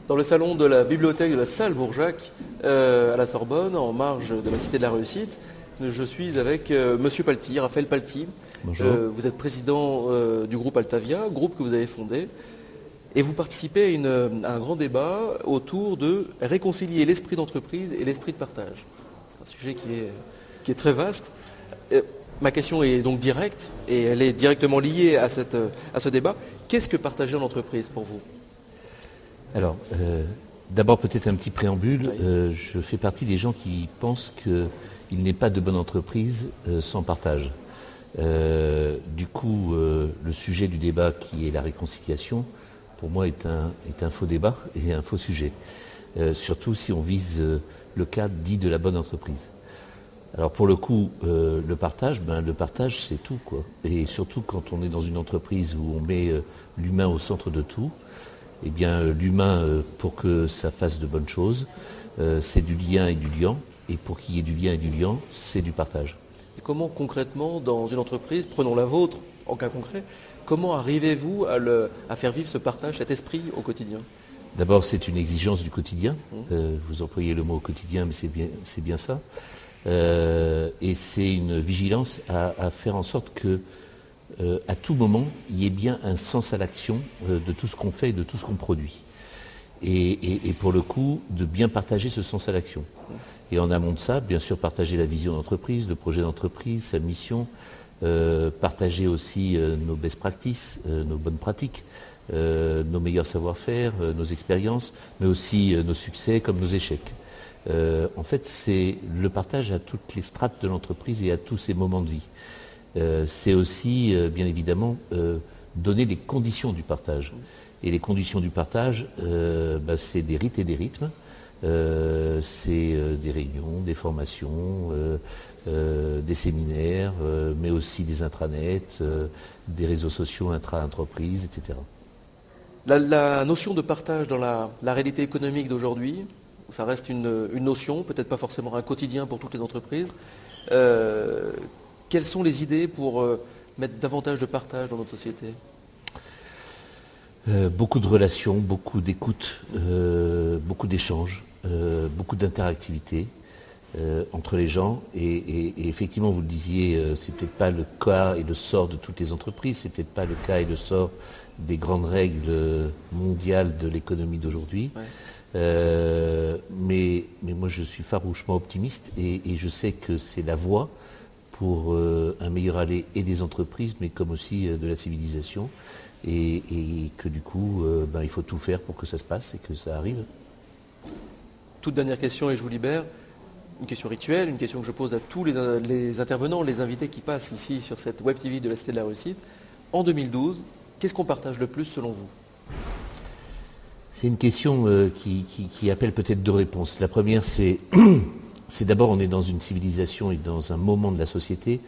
dans le salon de la bibliothèque de la salle Bourjac à la Sorbonne, en marge de la Cité de la Réussite. Je suis avec Monsieur Palti, Raphaël Palti. Bonjour. Vous êtes président du groupe Altavia, groupe que vous avez fondé. Et vous participez à un grand débat autour de réconcilier l'esprit d'entreprise et l'esprit de partage. C'est un sujet qui est très vaste. Ma question est donc directe et elle est directement liée à ce débat. Qu'est-ce que partager en entreprise pour vous ? Alors, d'abord peut-être un petit préambule. Oui. Je fais partie des gens qui pensent qu'il n'est pas de bonne entreprise sans partage. Du coup, le sujet du débat qui est la réconciliation, pour moi est un faux débat et un faux sujet. Surtout si on vise le cadre dit de la bonne entreprise. Alors pour le coup, le partage c'est tout, quoi. Et surtout quand on est dans une entreprise où on met l'humain au centre de tout, eh bien l'humain, pour que ça fasse de bonnes choses, c'est du lien et du liant. Et pour qu'il y ait du lien et du liant, c'est du partage. Et comment concrètement, dans une entreprise, prenons la vôtre en cas concret, comment arrivez-vous à faire vivre ce partage, cet esprit au quotidien ? D'abord, c'est une exigence du quotidien. Vous employez le mot au quotidien, mais c'est bien ça. Et c'est une vigilance à faire en sorte que, à tout moment, il y ait bien un sens à l'action de tout ce qu'on fait et de tout ce qu'on produit. Et pour le coup, de bien partager ce sens à l'action. Et en amont de ça, bien sûr, partager la vision d'entreprise, le projet d'entreprise, sa mission, partager aussi nos best practices, nos bonnes pratiques, nos meilleurs savoir-faire, nos expériences, mais aussi nos succès comme nos échecs. En fait, c'est le partage à toutes les strates de l'entreprise et à tous ses moments de vie. C'est aussi, bien évidemment, donner les conditions du partage. Et les conditions du partage, c'est des rites et des rythmes. C'est des réunions, des formations, des séminaires, mais aussi des intranets, des réseaux sociaux intra-entreprises, etc. La notion de partage dans la réalité économique d'aujourd'hui, ça reste une notion, peut-être pas forcément un quotidien pour toutes les entreprises. Quelles sont les idées pour mettre davantage de partage dans notre société ? Beaucoup de relations, beaucoup d'écoute, beaucoup d'échanges, beaucoup d'interactivité entre les gens. Et effectivement, vous le disiez, c'est peut-être pas le cas et le sort de toutes les entreprises, c'est peut-être pas le cas et le sort des grandes règles mondiales de l'économie d'aujourd'hui. Ouais. Mais moi, je suis farouchement optimiste et je sais que c'est la voie pour un meilleur aller et des entreprises, mais comme aussi de la civilisation. Et que du coup, il faut tout faire pour que ça se passe et que ça arrive. Toute dernière question et je vous libère. Une question rituelle, une question que je pose à tous les intervenants, les invités qui passent ici sur cette Web TV de la Cité de la Réussite. En 2012, qu'est-ce qu'on partage le plus selon vous ? C'est une question qui appelle peut-être deux réponses. La première, c'est d'abord on est dans une civilisation et dans un moment de la société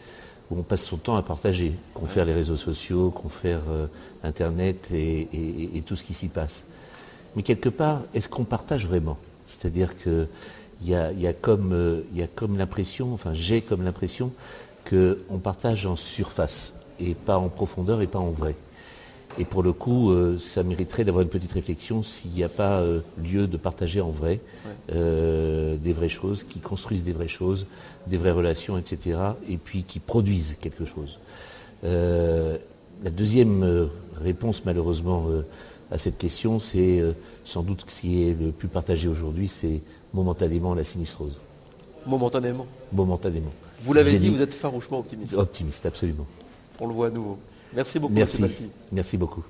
où on passe son temps à partager, confère les réseaux sociaux, confère Internet et tout ce qui s'y passe. Mais quelque part, est-ce qu'on partage vraiment ? C'est-à-dire qu'il y a comme l'impression, enfin j'ai comme l'impression qu'on partage en surface et pas en profondeur et pas en vrai. Et pour le coup, ça mériterait d'avoir une petite réflexion s'il n'y a pas lieu de partager en vrai des vraies choses, qui construisent des vraies choses, des vraies relations, etc. Et puis qui produisent quelque chose. La deuxième réponse, malheureusement, à cette question, c'est sans doute ce qui est le plus partagé aujourd'hui, c'est momentanément la sinistrose. Momentanément. Momentanément. Vous l'avez dit, vous êtes farouchement optimiste. Optimiste, absolument. On le voit à nouveau. Merci beaucoup, Merci. M. Palti. Merci beaucoup.